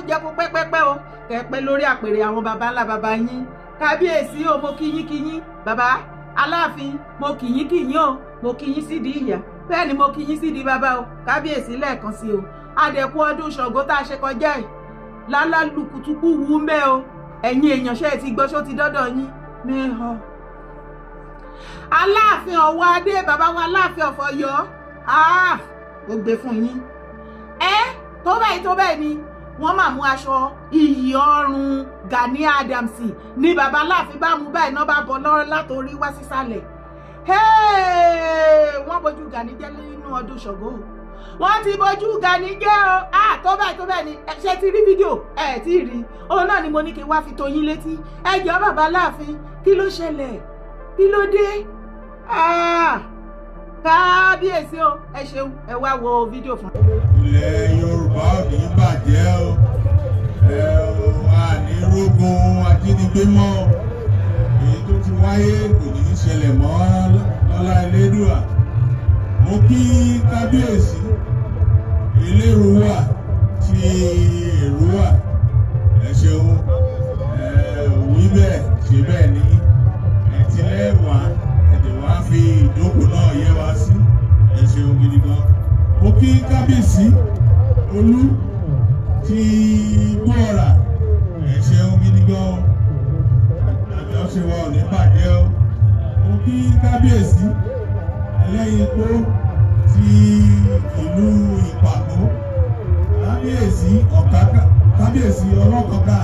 jẹ́ kó pẹ́pẹ́pẹ́ o kẹ́pẹ́ lórí àpèrè àwọn baba ńlá baba yín kábíyèsí o mo kíyín baba Aláàfin mo kíyín o mo kíyín sídìí ìyá bẹ́ẹ̀ ni mo kíyín sídìí baba o kábíyèsí lẹ́ẹ̀kan sí o adẹ̀kú ọdún Ṣàngó tá a ṣe kọjá ẹ̀ lálálùkùtùkù wù ń bẹ́ o ẹ̀yin èèyàn ṣe ti gbọ́ ṣó ti dọ́dọ̀ yín mẹ́hàn. Aláàfin ọ̀wọ́ adé bàbá wa Aláàfin of Ọ̀yọ́ ó gbé fún yín tó bẹ́ẹ̀ ni wọ́n máa mú aṣọ iyì ọrùn Gani Adams ní bàbá Aláàfin bá mú báyìí náà bá bọ́ lọ́rọ́ látòrí wá sísàlẹ̀ wọ́n bójú Gani jẹ́ nínú ọdún Ṣàngó wọ́n ti bójú Gani jẹ́ o tó bẹ́ẹ̀ ni ṣe ti rí fídíò tí rí òun náà ni mo ní kí n wá fi tó yín létí ẹ jọ̀ọ́ bàbá Aláàfin kí ló ṣẹlẹ̀ kí ló dé kábíyèsí o ẹ ṣeun ẹ wá wo fídíò fún. Ilẹ̀ Yorùbá ò ní bàjẹ́ o àní rógun ajínigbé mọ́ èyí tó ti wáyé kò ní í ṣẹlẹ̀ mọ́ lọ́lá Elédùà. Mo kí kábíyèsí Elérúwà ti Èrúwà ẹ ṣeun wí bẹ́ẹ̀ ṣe bẹ́ẹ̀ ní ẹ̀tìlẹ́wà ẹ̀dẹ̀ wá fi ìdókò náà yẹ wá sí ẹ ṣeun gidi gan. Mo kí kábíyèsí Olú ti Gbọ́ra ẹ ṣeun gidi gan àjọṣe wa ò ní bàjẹ́ o. Mo kí kábíyèsí Ẹlẹ́yinpó ti ìlú Ìpàkó kábíyèsí Ọlọ́kọ̀ọ́ká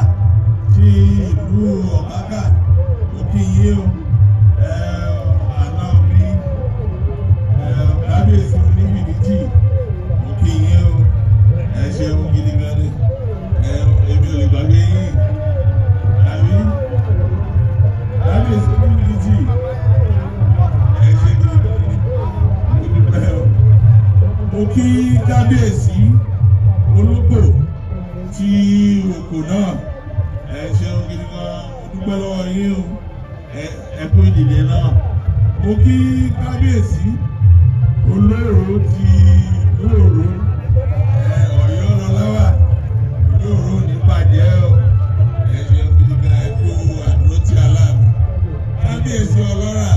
ti ìlú Ọ̀káká mo kí yín o. Àná mi kábíyèsí oníbìbìtì mo kí yín o ẹ ṣeun gidi gan ni èmi ò lè gbàgbé yín àbí kábíyèsí oníbìbìtì ẹ ṣe gidi gan ni mo dúpẹ́ o. Mo kí kábíyèsí Ológbò ti Òkò náà ẹ ṣeun gidi gan mo dúpẹ́ lọ́wọ́ yín o ẹ kú ìdílé náà. Mo kí kábíyèsí Olóró ti Olóró Ọ̀yọ́ lọ́láwà Olóró ní bàjẹ́ o ẹ ṣeun gidi gan ẹ kú àdúró tí Aláàfin. Kábíyèsí Ọlọ́rà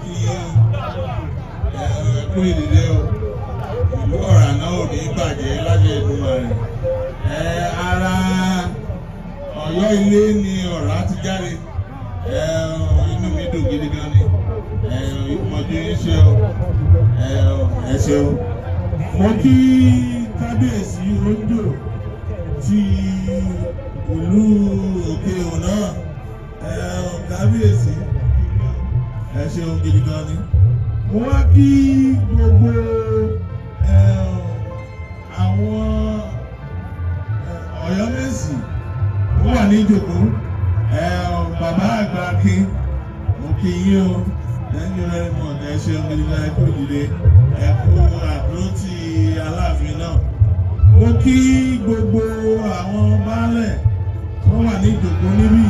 kí ẹ kú ìdílé o ìlú Ọ̀rà náà ò ní bàjẹ́ lájẹ Èdùmàrè. Ara Ọ̀yọ́ ilé ni Ọ̀rà ti jáde inú mi dùn gidi gan ni ìmọ̀jú yín ṣe o ẹ ṣeun. Mo kí kábíyèsí Ondo ti ìlú Òkè Ọ̀nà kábíyèsí ẹ ṣeun gidi gan ni. Mo wá kí gbogbo àwọn Ọ̀yọ́mèsì tó wà ní ìjòkó bàbá àgbà kí mo kí yín o thank you very much ẹ ṣeun gidi gan ẹ kú ìdílé ẹ kú àdúró ti Aláàfin náà. Mo kí gbogbo àwọn baálẹ̀ tó wà ní ìjòkó níbí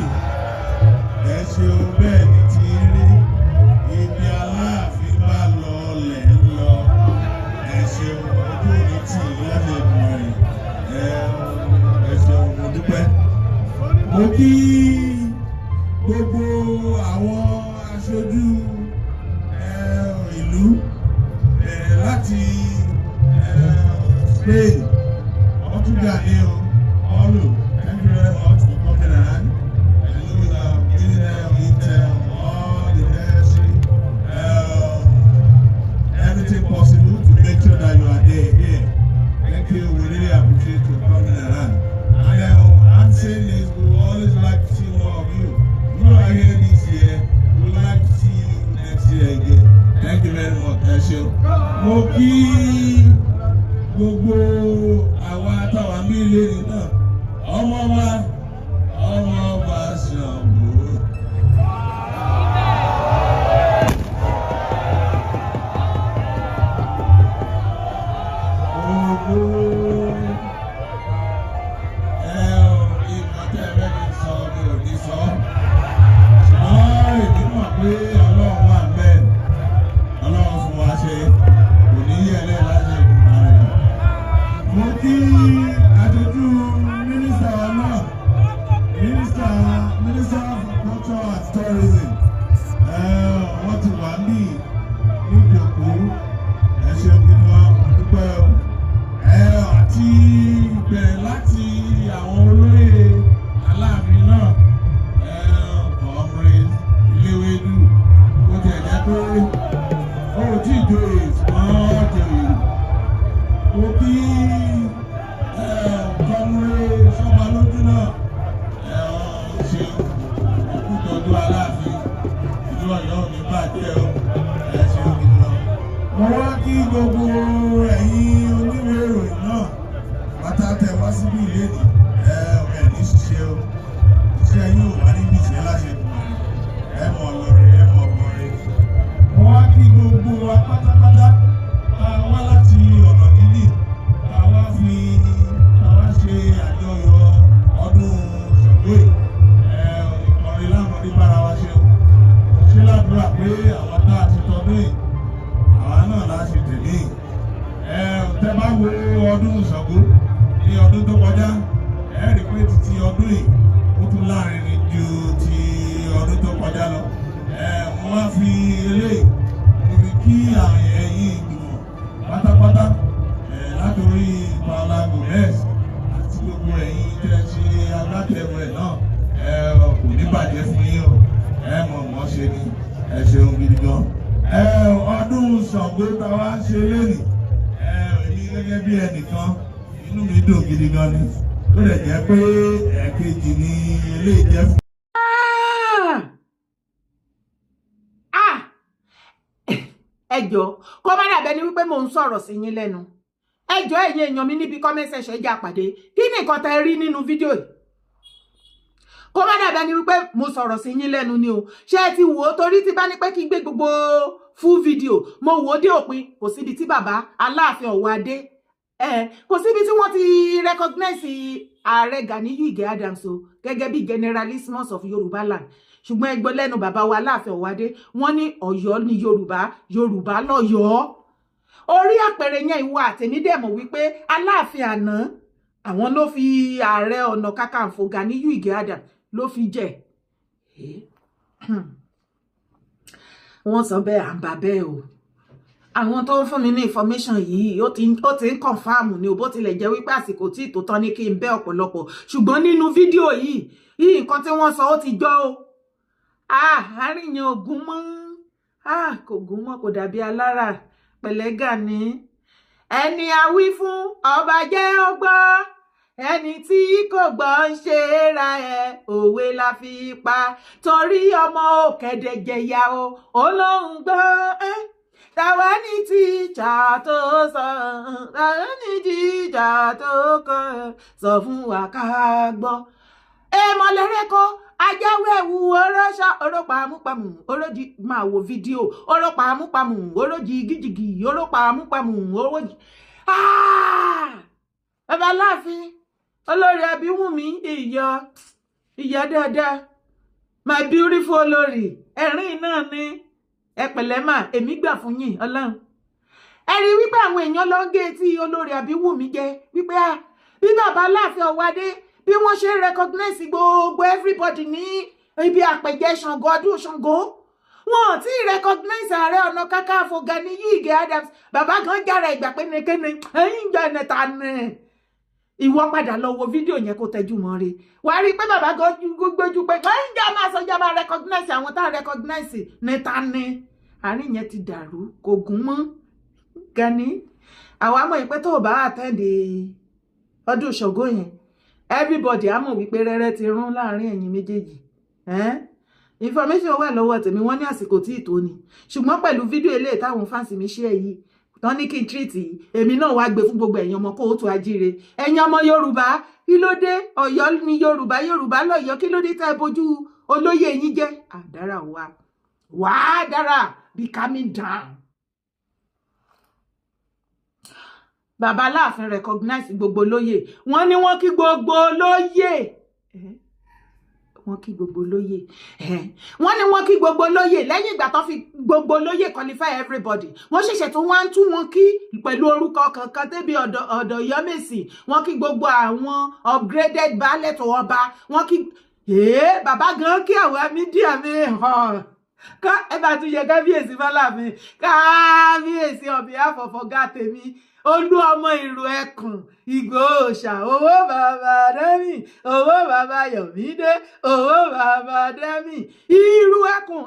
ẹ ṣeun bẹ́ẹ̀ ni ti rí ibi Aláàfin bá lọ lẹ̀ ń lọ ẹ ṣeun ojú òní tì láti ẹ̀dùn rẹ̀ ẹ ṣeun mo dúpẹ́. Mo kí gbogbo àwọn aṣojú ìlú láti Spain Gani o Olu thank you very much for coming around and you know giving them intel all the necessary everything possible to make sure that you are there here. Thank you, we really appreciate you coming around. And I'm saying this, we would always like to see more of you. You are here this year, we would like to see you next year again. Thank you very much. Ẹ ṣé. Mo kí gbogbo àwa táwa ń bí ilé yìí náà ọmọ ọba Ṣàngó. Mo kí àjọjú láti àwọn olóyè Alaafin náà ọmọrin Iléwédú ó ti ẹ̀jẹ̀ pé ó tí ìjòyè wọ́n jòyè ó kí ọmọrin sọ́ba lójú náà ṣe ẹkú tọ́jú Alaafin ìlú Ọ̀yọ́ ò ní bàjẹ́ o ṣe òkè lọ. Mo wá kí gbogbo ẹ̀yin oníwèé ìròyìn náà pátá tẹ wá síbí ìlédì ẹ̀ ní ṣiṣẹ́ o iṣẹ́ yóò wá níbi ìṣẹ́ láṣẹ ìgbìmọ̀ ẹ̀ mọ̀ lọ́rẹ̀ ẹ̀ mọ̀ bọ̀rẹ̀. Mo wá kí gbogbo wa pátápátá ká wá láti ọ̀nà dídì ká wá ṣe àjọyọ̀ ọdún Ṣàngó ìkọrin láwọn ní bára wa ṣe o. Ṣé ládùúrà pé àwọn tá a ti tọdún yìí àwa náà láti tẹ̀lé tẹ́ bá wo ọdún Ṣàngó ní ọdún tó kọjá ẹ rí pé títí ọdún yìí ó tún láàrin ju ti ọdún tó kọjá lọ. Wọ́n á fi eléyìí níbi kí àwọn ẹ̀yìn ìgbìmọ̀ pátápátá látòrí Paula Gomez àti gbogbo ẹ̀yin tẹ́ ṣe agbátẹrù ẹ̀ náà kò ní bàjẹ́ fún yín o mọ̀ ṣe ni ẹ ṣeun gidi gan. Ọdún Ṣàngó táwa ṣe lónìí èmi gẹ́gẹ́ bí ẹnìkan inú mi dùn gidi gan ni ó lè jẹ́ pé ẹ̀ẹ̀kejì ni eléyìí jẹ́ fún. Ẹ jọ̀ọ́ kó má dàbẹ́ ni wípé mò ń sọ̀rọ̀ sí yín lẹ́nu. Ẹ jọ̀ọ́ ẹ̀yin èèyàn mi níbi comment section ẹ jẹ́ á pàdé kí ni nǹkan tẹ́ rí nínú fídíò yìí. Kó má dàbẹ́ ni wípé mo sọ̀rọ̀ sí yín lẹ́nu ni o. Ṣé ẹ ti wò ó torí tí bá ní pé kí n gbé gbogbo full video mo wò ó dé òpin kò síbi tí bàbá Aláàfin ọ̀wọ́ adé kò síbi tí wọ́n ti recognize ààrẹ Gani Adams o gẹ́gẹ́ bí generalismus of Yorùbá land. Ṣùgbọ́n ẹgbẹ́ lẹ́nu bàbá wa Aláàfin ọ̀wọ́ adé wọ́n ní Ọ̀yọ́ ní Yorùbá Yorùbá lọ́yọ́. Orí àpẹẹrẹ yẹn ìwà àtẹ̀mí dẹ̀ mọ̀ wípé Aláàfin àná àwọn ló fi Ààrẹ Ọ̀nà Kankafo Gani Adams ló fi jẹ. Wọ́n sọ bẹ́ẹ̀ à ń bà bẹ́ẹ̀ o. Àwọn tó ń fún mi ní information yìí ó ti ń confam ni o bó tilẹ̀ jẹ́ wípé àsìkò tí ìtò tán ní kí n bẹ́ ọ̀pọ̀lọpọ̀ ṣùgbọ́n nínú fídíò yìí nǹkan tí wọ́n sọ ó ti jọ o. Àárín yẹn ò gún mọ́ kò gún mọ́ kò dàbí alára pẹ̀lẹ́ Gani. Ẹni a wí fún ọba jẹ́ ọgbọ́ ẹni tí kò gbọ́ ń ṣe ra òwe la fi pa torí ọmọ òkèdè jẹ̀yà o olóhùn gbọ́ tàwa ní tíjà tó sọ tàwa ní tíjà tó kàn sọ fún wa ká gbọ́. Mọ̀lẹ́rẹ́kọ́ ajáwé ẹ̀wù ọlọ́ṣà ọlọ́pàá amúpamù olójì máa wo fídíò ọlọ́pàá amúpamù olójì gíjìgì ọlọ́pàá amúpamù olójì. Bàbá Aláàfin olórí Abíwùnmí ìyá dáadáa my beautiful olórí ẹ̀rín náà ni ẹ pẹ̀lẹ́ mà èmi gbà fún yín Ọlọ́run. Ẹ rí wípé àwọn èèyàn lọ ń gé tí olórí Abíwùnmí jẹ wípé bí bàbá Aláàfin ọ̀wọ́ adé bí wọ́n ṣe recognize gbogbo everybody ní ibi àpèjẹ Ṣàngó ọdún Ṣàngó wọn ò tí recognize Ààrẹ Ọ̀nà Kankafo Gani Adams bàbá kan jára ìgbà pé nìkéne ẹ̀yìn jẹ́ ẹ̀nẹ̀ta ni ìwọ padà lọ wo fídíò yẹn kó tẹjú mọ́ re wà á rí i pé bàbá gan gbójú pé ẹ̀yìn jẹ́ máa sọ jẹ́ máa recognize àwọn tá a recognize níta ni àárín yẹn ti dàrú kò gún mọ́ Gani àwa mọ̀ pé tó o bá attend ọdún Ṣàngó yẹn everybody á mọ̀ wípé rẹ́rẹ́ ti rún láàrin ẹ̀yin méjèèjì information wà lọ́wọ́ tèmi wọ́n ní àsìkò tí ìtò ni ṣùgbọ́n pẹ̀lú fídíò eléyìí táwọn fáǹsì mi ṣe yìí tán ní kí n treat yìí èmi náà wá gbé fún gbogbo ẹ̀yin ọmọ kóòtù ajíire ẹ̀yin ọmọ Yorùbá kí ló dé Ọ̀yọ́ ní Yorùbá Yorùbá lọ́yọ́ kí ló dé tẹ́ bójú olóyè yín jẹ́ àdára wà á dára be calming down. Bàbá Aláàfin recognize gbogbo lóyè wọ́n ní wọ́n kí gbogbo lóyè wọ́n kí gbogbo lóyè wọ́n ní wọ́n kí gbogbo lóyè lẹ́yìn ìgbà tó fi gbogbo lóyè qualify everybody wọ́n ṣẹ̀ṣẹ̀ tó wọ́n tún wọn kí pẹ̀lú orúkọ kankan débi ọ̀dọ̀ Yọ́mèsì wọ́n kí gbogbo àwọn upgraded baálẹ̀ tó ọba wọ́n kí bàbá gan kí àwọn mídíà mi ká ẹ bá tún yẹ kábíyèsí fọlá mi kábíyèsí on behalf of ọ̀gá tèmi olú ọmọ ìlú ẹkùn ìgbòòṣà owó bàbá dẹ́mì owó bàbá yọ̀mídé owó bàbá dẹ́mì ìlú ẹkùn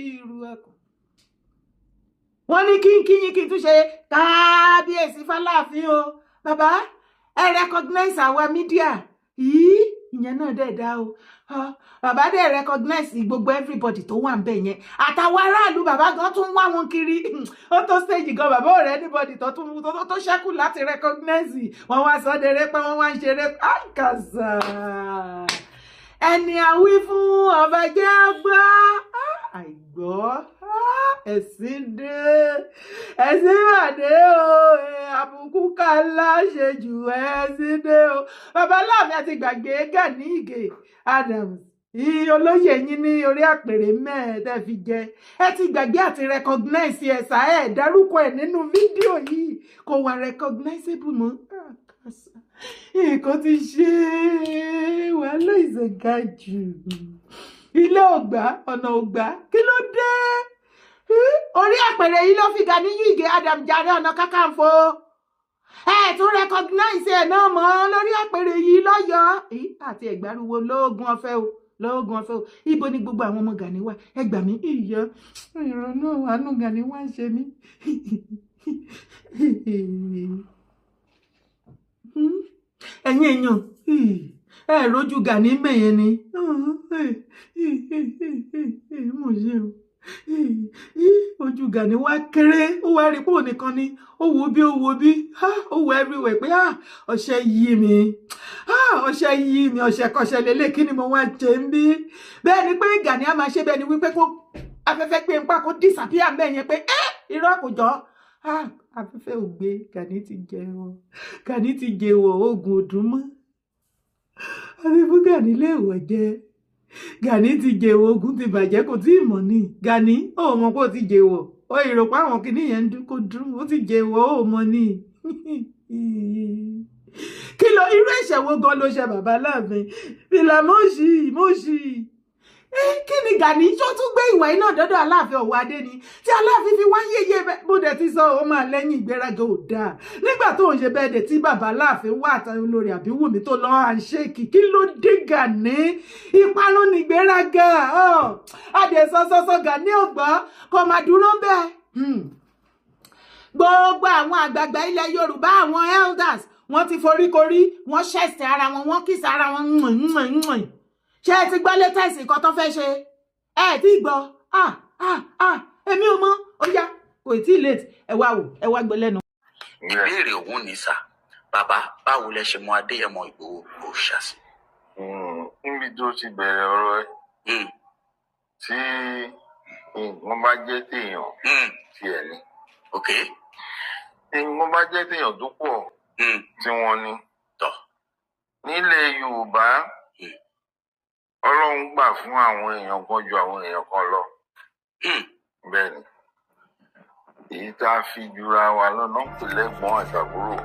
ìlú ẹkùn. wọ́n ní kínkínyín kí n tún ṣe kábíyèsí fáláàfin o bàbá ẹ recognize àwa mídíà yìí ìyẹn náà dẹ̀ dá o bàbá dẹ̀ recognize gbogbo everybody tó wà ń bẹ̀ yẹn àtàwọn aráàlú bàbá gan tún wá wọn kiri ó tó stage gan bàbá ò rẹ anybody tó ṣẹ́kù láti recognize wọn wá sọdẹrẹ pé wọn wá ń ṣeré àìkàsà ẹni àwí fún ọba jẹ́ gbọ́ àìgbọ́ ẹ̀sìn dé ẹ̀sìn màdé o àbùkù kàlá ṣe jù ẹ̀sìn dé o bàbá Aláàfin àti gbàgbé Gani Ige Adams olóyè yín ní orí àpèrè mẹ́ẹ̀ẹ́dẹ́ fi jẹ ẹ ti gbàgbé àti recognize ẹ̀sà ẹ̀ dárúkọ ẹ̀ nínú fídíò yìí kò wà recognizable mọ́ nǹkan ti ṣe wàhálà ìṣègà jù ilé ògbà ọ̀nà ògbà kí ló dé orí àpèrè yìí ló fi Gani Ige Adams jàre Ọ̀nà Kakanfò ẹ tún recognize ẹ náà mọ́ lórí àpèrè yìí lọ́yọ̀ọ́ àti ẹ̀gbárùwò lóògùn ọ̀fẹ́ o lóògùn ọ̀fẹ́ o ibo ni gbogbo àwọn ọmọ Gani wà ẹ gbà mí ìyọ ìrònú àánú Gani wá ń ṣe mí ẹ̀yin èèyàn ẹ rojú Gani mẹ́yẹn ni mo ṣe o ojú Gani wá kéré ó wá rí pé òun nìkan ni ó wo bí ó wo everywhere pé ọṣẹ yí mi ọṣẹ kọṣẹ lélẹ̀ kí ni mo wá jẹ ń bí bẹ́ẹ̀ ni pé Gani á máa ṣe bẹ́ẹ̀ ni wípé kó afẹ́fẹ́ pé ń pa kó disappear mẹ́yẹn pé irọ́ kò jọ afẹ́fẹ́ ò gbé Gani ti jẹ wọ̀ oògùn òdùn mọ́ àti fún Gani léèwọ̀ jẹ Gani ti jẹwọ ogun ti bàjẹ́ kò tí ì mọ̀ ní Gani ó mọ̀ pé ó ti jẹwọ ó ìrò pé àwọn kìíní yẹn ń dún kó dún ó ti jẹwọ ó mọ̀ ní kí ló irú ẹ̀ṣẹ̀ wo gan ló ṣe bàbá Aláàfin fìlà mọ́ọ̀ṣì kí ni Gani tó tún gbé ìwà iná dọ́dọ̀ Aláàfin ọ̀wọ́ adé ni tí Aláàfin fi wá yéye bó dẹ̀ ti sọ ó máa lẹ́yìn ìgbéraga ò dáa nígbà tó ń ṣe bẹ́ẹ̀ dẹ̀ tí bàbá Aláàfin wà àtàwọn olórí Àbíwùmí tó lọ́ à ń ṣèkì kí ló dé Gani ìparun ní ìgbéraga adé sọ́sọ́sọ́ Gani ògbọ́ kò má dúró bẹ́ẹ̀ gbogbo àwọn àgbààgbà ilẹ̀ Yorùbá àwọn elders wọ́n ti foríkorí wọ́n ṣẹ̀sẹ̀ ara wọn wọ́n kìsà ara wọn ṣé ẹ ti gbọ́ latest nǹkan tó fẹ́ ṣe ẹ ti gbọ́ èmi ò mọ̀ ó yá kò tí ì late ẹ wá gbọ́ lẹ́nu. ìbéèrè òun ní sà bàbá báwo lẹ ṣe mọ Adéyẹmọ Ìgbòho òòṣà sí. níbi tó ti bẹ̀rẹ̀ ọ̀rọ̀ ẹ tí nǹkan bá jẹ́ téèyàn tiẹ̀ ni nǹkan bá jẹ́ téèyàn tó pọ̀ tí wọ́n ní nílẹ̀ Yorùbá Ọlọ́run gbà fún àwọn èèyàn kan ju àwọn èèyàn kan lọ. Bẹ́ẹ̀ ni èyí tá a fi jura wa lọ́nà pè lẹ́gbọ́n àtàbúrò.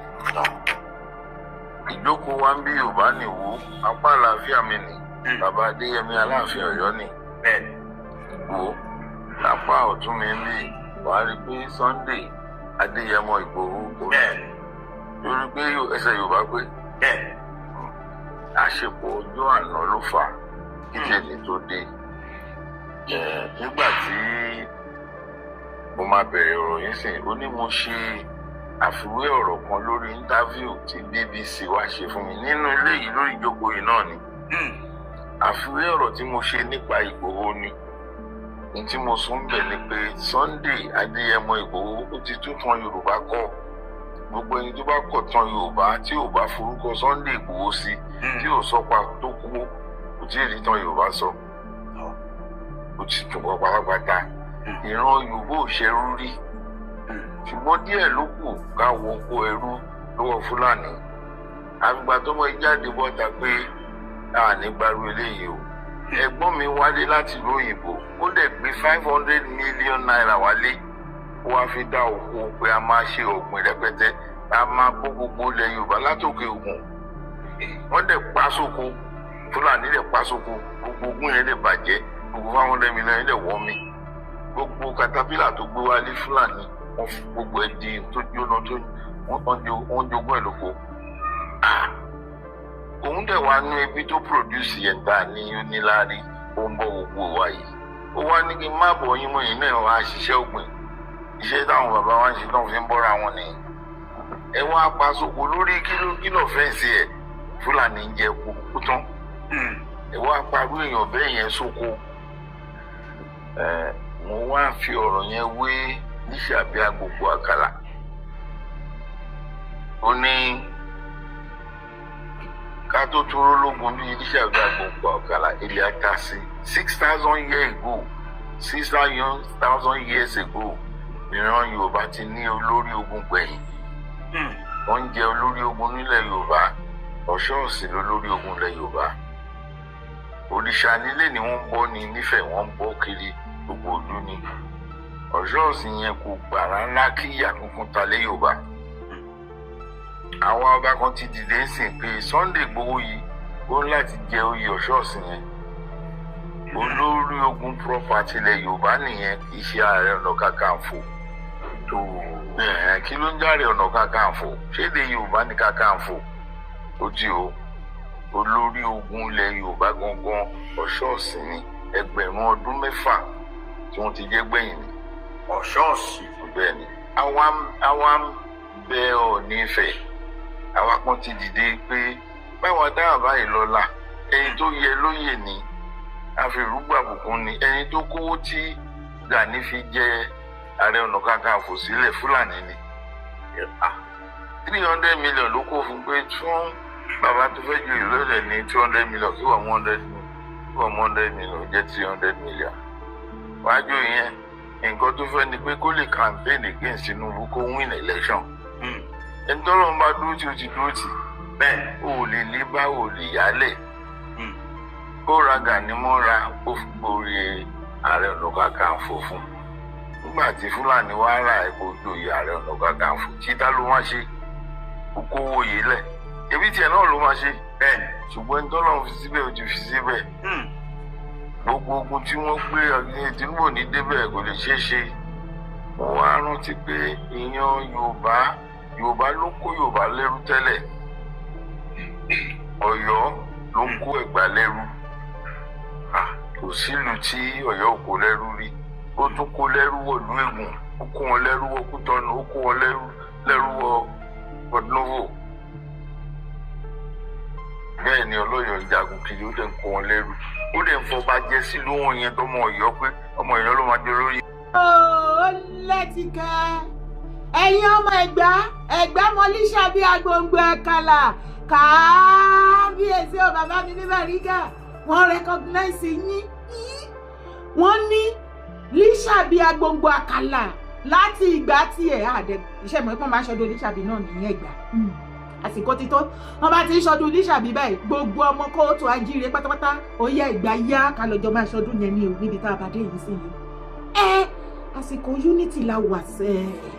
Ìjókòó wa ń bí Yorùbá nìwó apá àlàáfíà mi nì bàbá Adéyẹmí Aláàfin Ọ̀yọ́ ni. Wo lápá ọ̀tún mi ń bì wàá rí pé Sunday Adéyẹmọ Ìgbòho lórí pé ẹsẹ̀ Yorùbá pé àṣepọ̀ ọjọ́ àná ló fà á ìjẹni tó dé nígbà tí mo máa bẹ̀rẹ̀ ọ̀rọ̀ yìí sìn ó ní mo ṣe àfiwé ọ̀rọ̀ kan lórí íńtávíù tí BBC wá ṣe fún mi nínú ilé yìí lórí ìjókòó yìí náà ni àfiwé ọ̀rọ̀ tí mo ṣe nípa Ìgbòho ni ní tí mo sún bẹ̀ ni pé Sunday Adéyẹmọ Ìgbòho ó ti tún tan Yorùbá kọ́ gbogbo ẹni tó bá kọ̀ tan Yorùbá tí ò bá forúkọ Sunday Ìgbòho sí tí ò sọpa tó kú kò tí ì rí tán Yorùbá sọ ó ti tún kọ pátápátá ìran Yorùbá ò ṣẹrú rí ṣùgbọ́n díẹ̀ ló kù ká wọ oko ẹrú lọ́wọ́ Fúlàní àgbà tó mọ ìjáde bọ́ta pé a ní gbaru eléyìí o ẹ̀gbọ́n mi wálé láti ìlú òyìnbó ó dẹ̀ gbé 500 million naira wálé ó wá fi dá oko pé a máa ṣe ọ̀gbìn rẹpẹtẹ a máa bó gbogbo ilẹ̀ Yorùbá látòkè ògùn wọ́n dẹ̀ pa sóko Fúlàní dẹ̀ pa sóko gbogbo ogún yẹn dẹ̀ bàjẹ́ gbogbo 500 million yẹn dẹ̀ wọ́ mi gbogbo katapila tó gbé wálé Fúlàní wọ́n fi gbogbo ẹ̀ di tó jóná wọ́n jogún ẹ̀ lóko. Òun dẹ̀ wá ní ibi tó produce yẹn gbà ní oníláárí ó ń bọ́ gbogbo wa yìí. Ó wá ní kí n má bọ̀ yín mọ́ yín náà wá ṣiṣẹ́ ògbìn. Iṣẹ́ táwọn bàbá wa ń ṣe tán fi ń bọ́ra wọn nìyí. Ẹ wá pa sóko lórí kílò fẹ́ǹsì ẹ̀ Fúlàní ń jẹ kúkú tán. Ẹ wá parú èèyàn bẹ́ẹ̀ yẹn sóko. Mo wá fi ọ̀rọ̀ yẹn wé níṣàbí agbègbè àkàlà. Ó ní ká tó tóró lógun bí níṣàbí agbègbè àkàlà ilé ata sí 6,000 years ago 6,000 years ago ìran Yorùbá ti ní olórí ogun gbẹ̀yìn. Wọ́n ń jẹ olórí ogun nílẹ̀ Yorùbá. Ọ̀ṣọ́ọ̀sì lolórí ogun ilẹ̀ Yorùbá. Òrìṣà nílé ni wọ́n ń bọ́ ní nífẹ̀ẹ́ wọ́n ń bọ́ kiri gbogbo ìlú ni. Ọ̀ṣọ́ọ̀sì yẹn kò gbàrà ńlá kí ìyà kankan ta lé Yorùbá. Àwọn ọba kan ti dìde ń sìn pé Sunday Igboho yìí ó ń láti jẹ oyè Ọ̀ṣọ́ọ̀sì yẹn. Olórí ogun property ilẹ̀ Yorùbá nìyẹn kì í ṣe Ààrẹ Ọ̀nà Kakanfò. Kí ló ń jàre Ọ̀nà Kakanfò? Ṣé èdè Yorùbá ní Kakanfò? Ó jí o. Olórí ogun ilẹ̀ Yorùbá gangan Ọ̀ṣọ́ọ̀sì ni ẹgbẹ̀rún ọdún 6 tí wọ́n ti jẹ́ gbẹ̀yìn ni. Ọ̀ṣọ́ọ̀sì bẹ́ẹ̀ ni. Àwa ń bẹ Ọọ̀ni Ifẹ̀. Àwa kan ti dìde pé báwa dáhà báyìí lọ́la ẹni tó yẹ lóyè ni àfẹrúgbà bùkún ni ẹni tó kówó tí Gani fi jẹ Ààrẹ Ọ̀nà Kakanfò sílẹ̀ Fúlàní ni. 300 million ló kó fún pé fún bàbá tó fẹ́ ju ìlọ́lẹ̀ ní 200 million kí wọ́n 100 million jẹ́ 300 million. Wájú yẹn nǹkan tó fẹ́ ni pé kó lè campaign against Tinubu kó win election. Ẹni tó lọ́n bá dúró tí o ti dúró tì bẹ́ẹ̀ o lè lé bá o lè yálẹ̀. Ó ra Gani mọ́ra ó fi borí Ààrẹ Ọ̀nà Kakanfò fún. Nígbà tí Fúlàní wá rà ẹ̀kọ́ joyè Ààrẹ Ọ̀nà Kakanfò títà ló wá ṣe okòwò yìí lẹ̀. Ebi tiẹ̀ náà ló máa ṣe ṣùgbọ́n ẹni tó lọ́n fi síbẹ̀ ó ti fi síbẹ̀. Gbogbo ogun tí wọ́n gbé ọ̀gbìn Tinubu ní débẹ̀ kò lè ṣeé ṣe. Mo wá rántí pé ìyan Yorùbá ló kó Yorùbá lẹ́rú tẹ́lẹ̀. Ọ̀yọ́ ló ń kó Ẹ̀gbá lẹ́rú. Kò sílùú tí Ọ̀yọ́ kò lẹ́rú rí. Ó tún kó lẹ́rú wọ̀lú Ègùn. Ó kó wọn lẹ́rú wọ Kútọ́nù. Ó kó wọn lẹ́rú wọ Pọ̀dúnóvò. Bẹ́ẹ̀ ni Ọlọ́yọ̀ ń jagun kiri ó dẹ̀ ń kó wọn lẹ́rú. Ó dẹ̀ ń fọba jẹ sílùú wọn yẹn tọmọ Ọ̀yọ́ pé ọmọ Ọ̀yọ́ ló máa jẹ lórí. Ó lẹ́tìkẹ́ ẹ̀yin ọmọ Ẹ̀gbá mọ́líṣà bí agbóngbò ẹ̀kálà kábíyèsí ò bàbá mi ní Bàrígà wọ́n recognize yín. Wọ́n ní líṣàbí agbóngbò àkàlà láti ìgbà tí iṣẹ́ mọ̀ ẹ́pọ̀n máa ṣọdún líṣàbí náà nìyẹn Ẹ̀gbá. Àsìkò ti tó wọ́n bá ti ń ṣọdún líṣàbí báyìí gbogbo ọmọ kóòtù ajíire pátápátá ó yẹ Ẹ̀gbá yá ká lọ́jọ́ máa ṣọdún yẹn ní o níbi tá a bá dé yìí sí yìí. Àsìkò unity la wà sẹ́ẹ̀.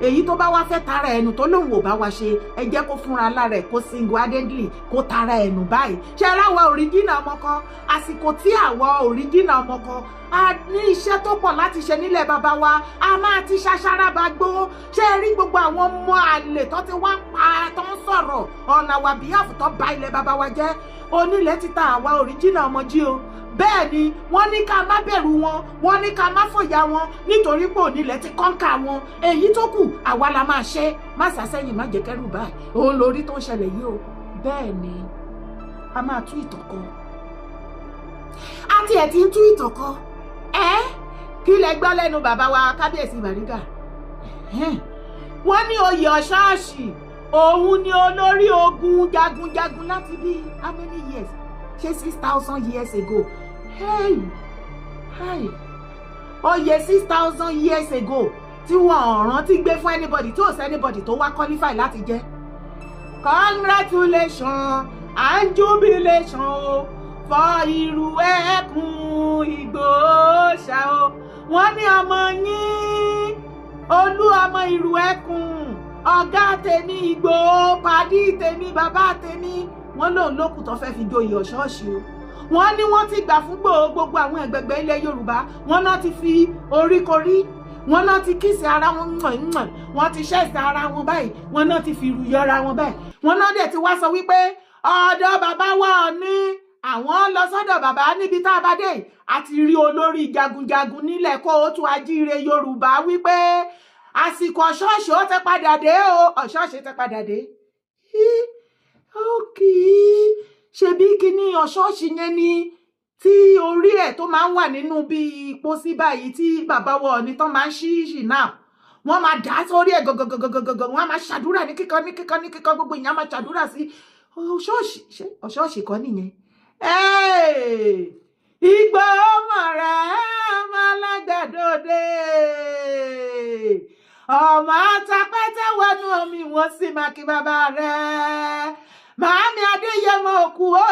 Èyí tó bá wá fẹ́ tara ẹnu tó lóun ò bá wa ṣe ẹ jẹ́ kó fúnra lára ẹ̀ kó single-handedly kó tara ẹnu báyìí. Ṣé ráwa òríjìnà ọmọkọ àsìkò tí àwa òríjìnà ọmọkọ a ní iṣẹ́ tó pọ̀ láti ṣe nílẹ̀ bàbá wa a máa ti ṣaṣára bá gbó. Ṣé rí gbogbo àwọn ọmọ àlè tó ti wá ń pa tó ń sọ̀rọ̀ ọ̀nà wa bíyàfù tó bà ilẹ̀ bàbá wa jẹ́ onílẹ̀ títa àwa òríjìnà ọmọ jí o. Bẹ́ẹ̀ ni wọ́n ní ká má bẹ̀rù wọn wọ́n ní ká má fòyà wọn nítorí pé onílẹ̀ ti kọ́ńkà wọn. Èyí tó kù àwa la máa ṣe má sàsẹ́yìn má jẹ́ kẹ́rù báyìí òun lórí tó ń ṣẹlẹ̀ yìí o. Bẹ́ẹ̀ ni a máa tú ìtàn kan àti ẹ̀ ti ń tú ìtàn kan kí lẹ gbọ́ lẹ́nu bàbá wa kábíyèsí Bàrígà. Wọ́n ní oyè Ọ̀ṣọ́ọ̀ṣì òun ni olórí ogun jagunjagun láti bí how many years? Ṣé 6,000 years ago? Oyè 6,000 years ago tí wọ́n rántí gbé fún anybody tí ò sí anybody tó wá qualify láti jẹ́. Congratulations and jubilation o for irú ẹkùn Ìgbòho o. Wọ́n ní ọmọ yín Olú ọmọ irú ẹkùn ọ̀gá tèmi Ìgbòho pàdí tèmi bàbá tèmi wọ́n lòun lókùn tó fẹ́ fi joyè Ọ̀ṣọ́ọ̀ṣì o. Wọ́n ní wọ́n ti gbà fún gbogbo àwọn ẹgbẹgbẹ́ ilẹ̀ Yorùbá wọ́n náà ti fi oríkorí wọ́n náà ti kíìsì ara wọn wọ́n ti ṣẹ́ẹ̀sì ara wọn báyìí wọ́n náà ti fìrù yọra wọn báyìí wọ́n náà dẹ̀ ti wá sọ wípé ọ̀dọ̀ bàbá wa ní àwọn lọ sọ́dọ̀ bàbá níbi tá a bá dé àti rí olórí jagunjagun nílẹ̀ kóòtù ajíire Yorùbá wípé àsìkò ọ̀ṣọ́ọ̀ṣì ó ti padà dé o ọ̀ṣọ́ọ̀ṣì ti padà dé ókè ṣebí kíní ọ̀ṣọ́ọ̀ṣì yẹn ni tí orí ẹ̀ tó máa ń wà nínú bí pósí báyìí tí bàbá wọ̀ ní tán máa ń ṣí náà wọ́n máa dá sórí ẹ̀ gọ̀gọ̀gọ̀gọ̀gọ̀ wọ́n máa ṣàdúrà ní kíkan gbogbo ìyẹn máa ṣàdúrà sí ọ̀ṣọ́ọ̀ṣì kọ́ nìyẹn. Ìgbà ọmọ rẹ̀ ọmọ alágbàdòde ọmọ àtàpẹ́tẹ́ wọnú omi wọ́n sì máa kí bàbá rẹ̀ màámi Adéyẹmọ òkú o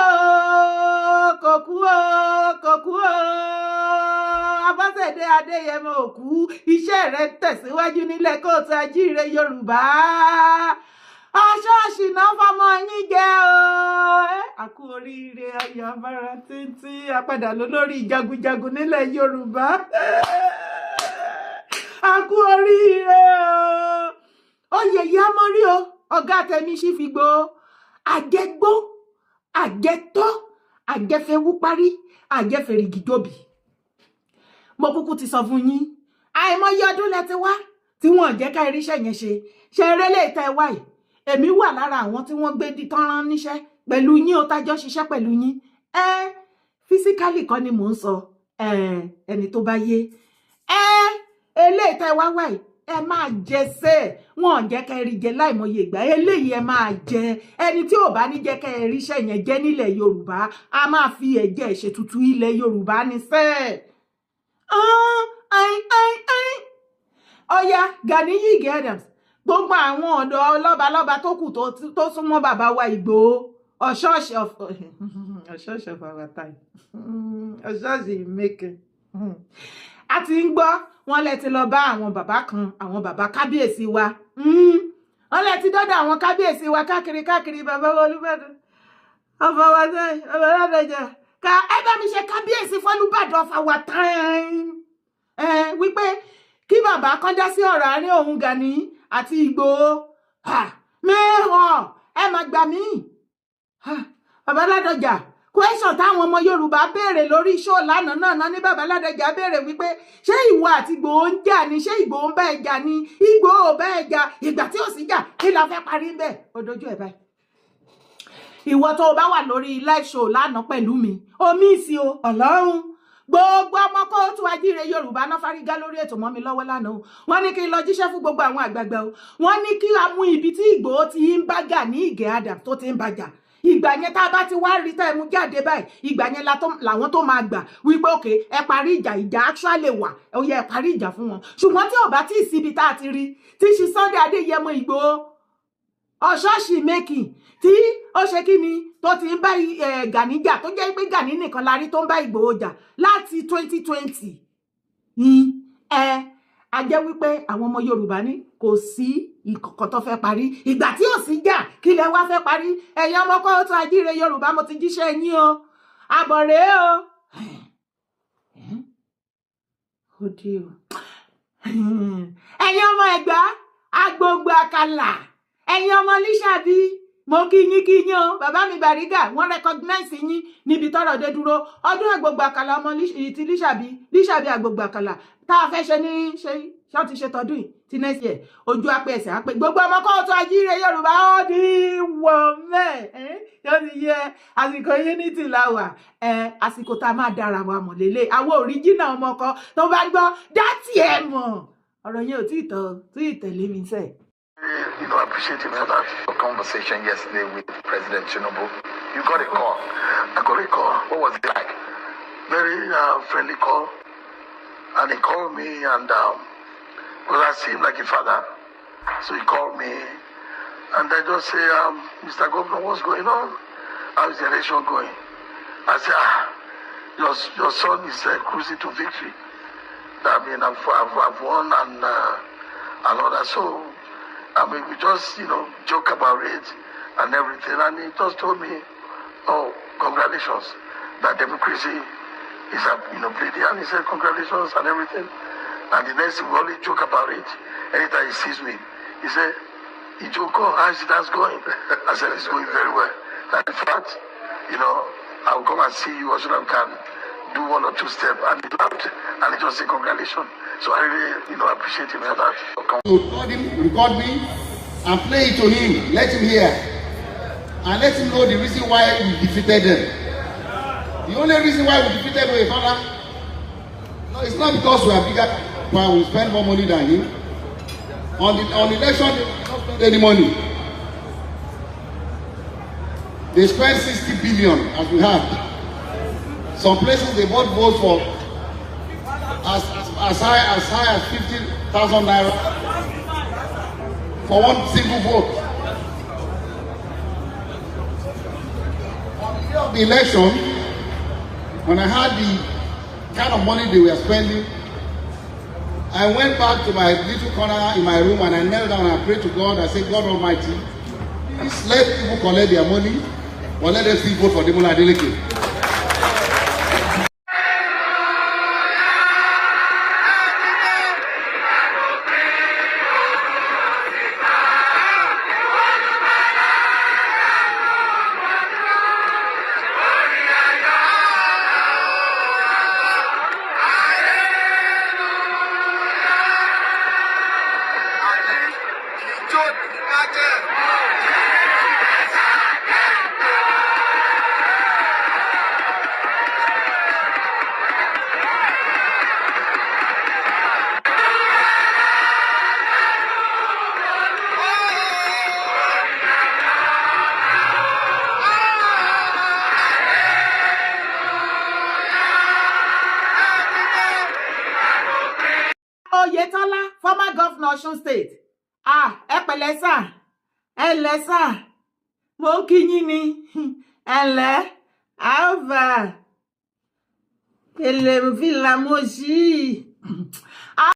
kò kú o kò kú o Abọ́sẹ̀dé Adéyẹmọ òkú iṣẹ́ rẹ̀ tẹ̀síwájú nílẹ̀ kóòtù ajíire Yorùbá ọ̀ṣọ́ọ̀ṣì náà fọmọ yín jẹ́ o àkú oríire ayọ̀ abára títí apàdà lórí jagunjagun nílẹ̀ Yorùbá àkú oríire o oyè yá mọ́rí o ọ̀gá tẹ̀mí sí fi gbó àjẹgbó àjẹtọ́ àjẹfẹ́wú parí àjẹfẹ́rìgìdòbì mo kúkú ti sọ fún yín àìmọye ọdún lẹ ti wá tí wọn jẹ́ ká iríṣẹ́ yẹn ṣe erélé ìta ẹwà yìí èmi wà lára àwọn tí wọ́n gbé tán rán níṣẹ́ pẹ̀lú yín ó tájọ́ ṣiṣẹ́ pẹ̀lú yín físíkálì kọ́ ni mò ń sọ ẹni tó bá yé eléyìí tẹ́ wá wá yìí ẹ máa jẹ sẹ́ wọn ò jẹ́ ká ẹ rí jẹ láìmọye ìgbà eléyìí ẹ máa jẹ ẹni tí ò bá ní jẹ́ ká ẹ ríṣẹ́ yẹn jẹ nílẹ̀ Yorùbá a máa fi ẹ̀jẹ̀ ṣètùtù ilẹ̀ Yorùbá ní sẹ́ ọ̀ya Gani Yige Adams gbogbo àwọn ọ̀dọ́ ọlọ́balọ́ba tó kù tó súnmọ́ bàbá wa Ìgbòho ọ̀ṣọ́ọ̀ṣì of our time ọ̀ṣọ́ọ̀ṣì making a ti ń gbọ́ wọ́n lẹ ti lọ bá àwọn bàbá kan àwọn bàbá kábíyèsí wa wọ́n lẹ ti dọ́dọ̀ àwọn kábíyèsí wa káàkiri bàbá wa Olúbàdàn ọba wa sẹ́yìn ọba ládọjà ká ẹ bá mi ṣe kábíyèsí fọ́lúbàdàn of our time wípé kí bàbá kan dá sí ọ̀rọ̀ àárín òun Gani àti Ìgbòho mẹ́rọ̀ ẹ má gbà mí bàbá ládọjà question táwọn ọmọ Yorùbá béèrè lórí show lánàá náà ní bàbá ládọjà béèrè wípé ṣé ìwọ àti Ìgbòho ń jà ni ṣé Ìgbòho ń bá ẹ jà ni Ìgbòho ò bá ẹ jà ìgbà tí ò sí jà kí la fẹ́ parí bẹ́ẹ̀ ó dojú ẹ̀ báyìí ìwọ tó o bá wà lórí live show lánàá pẹ̀lú mi omi ìsì o Ọlọ́run gbogbo ọmọ kóòtù ajíire Yorùbá náà fárígá lórí ètò mọ́ mi lọ́wọ́ lánàá o wọ́n ní kí n lọ jíṣẹ́ fún gbogbo àwọn àgbààgbà o wọ́n ní kí a mú ibi tí Ìgbòho ti ń bá Gani Yige Adams tó ti ń bá jà ìgbà yẹn tá a bá ti wá rí tá ẹ mú jáde báyìí ìgbà yẹn làwọn tó máa gbà wípé òkè ẹ parí ìjà actually wà ó yẹ ẹ parí ìjà fún wọn ṣùgbọ́n tí ò bá tí ì síbi tá a ti rí tí ṣe Sunday Adéyẹmọ Ìgbòho ọ̀ṣọ́ọ̀ṣì mẹ́kì tí ó ṣe kí ni tó ti ń bá Gani jà tó jẹ́ pé Gani nìkan la rí tó ń bá Ìgbòho jà láti 2020 a jẹ́ wípé àwọn ọmọ Yorùbá ní kò sí ìkọ̀kọ̀ tó fẹ́ parí ìgbà tí ò sí jà kí lẹ wá fẹ́ parí ẹ̀yin ọmọ kóòtù ajíire Yorùbá mo ti jíṣẹ́ yín o àbọ̀ rèé o ó dé o ẹ̀yin ọmọ Ẹ̀gbá agbègbè àkàlà ẹ̀yin ọmọ Lísàbí mo kí yín o bàbá mi Bàrígà wọ́n recognize yín níbi tọ́rọ̀ dé dúró ọdún agbègbè àkàlà ọmọ ti Lísàbí agbègbè àkàlà tá a fẹ́ ṣe ní ṣé ti ṣe tọdún yìí ti next year ojú apẹ ẹsẹ̀ apẹ gbogbo ọmọ kóòtù ajíire Yorùbá ó di wọ̀ mẹ́ yóò ti yẹ àsìkò unity láwà àsìkò tá a máa dára wa mọ̀ lélẹ̀ àwọn òríjìnà ọmọ kan tó bá gbọ́ dátì ẹ̀ mọ̀ ọ̀rọ̀ yẹn ò tí ì tẹ̀lé mi sẹ́ẹ̀. Appreciative for that conversation yesterday with President Tinubu. You got a call. I got a call. What was it like? Very friendly call. And he called me and well, I seemed like a father. So he called me and I just say, Mr. Governor, what's going on? How's the election going? I said, your son is cruising to victory. I mean, I've won and all that. So I mean, we just, joke about it and everything. And he just told me, oh, congratulations, that democracy is, bleeding. And he said, congratulations and everything. And the next thing, we only joke about it. Anytime he sees me, he said, Ijoko, how's that's going? I said, it's going very well. And in fact, I'll come and see you so that we can do 1 or 2 steps. And he laughed, and he just said, congratulations. So I really, appreciate him for that. Record me, and play it to him. Let him hear. And let him know the reason why we defeated them. The only reason why we defeated my father, no, it's not because we are bigger, but we spend more money than him. On the election, they did not spend any money. They spent 60 billion as we have. Some places they bought votes for as high as 50,000 naira for one single vote. On the day of the election, when I heard the kind of money they were spending, I went back to my little corner in my room and I knelt down and I prayed to God. I said, God Almighty, please let people collect their money, or let them still vote for Demola Adeleke. Oyetola, former governor of Osun State. Ẹ pẹ̀lẹ́ sà, ẹ lẹ́ sà, mo ń kí yín ni, ẹ lẹ́, àọ́fà, èlè ń fi làmọ́sí.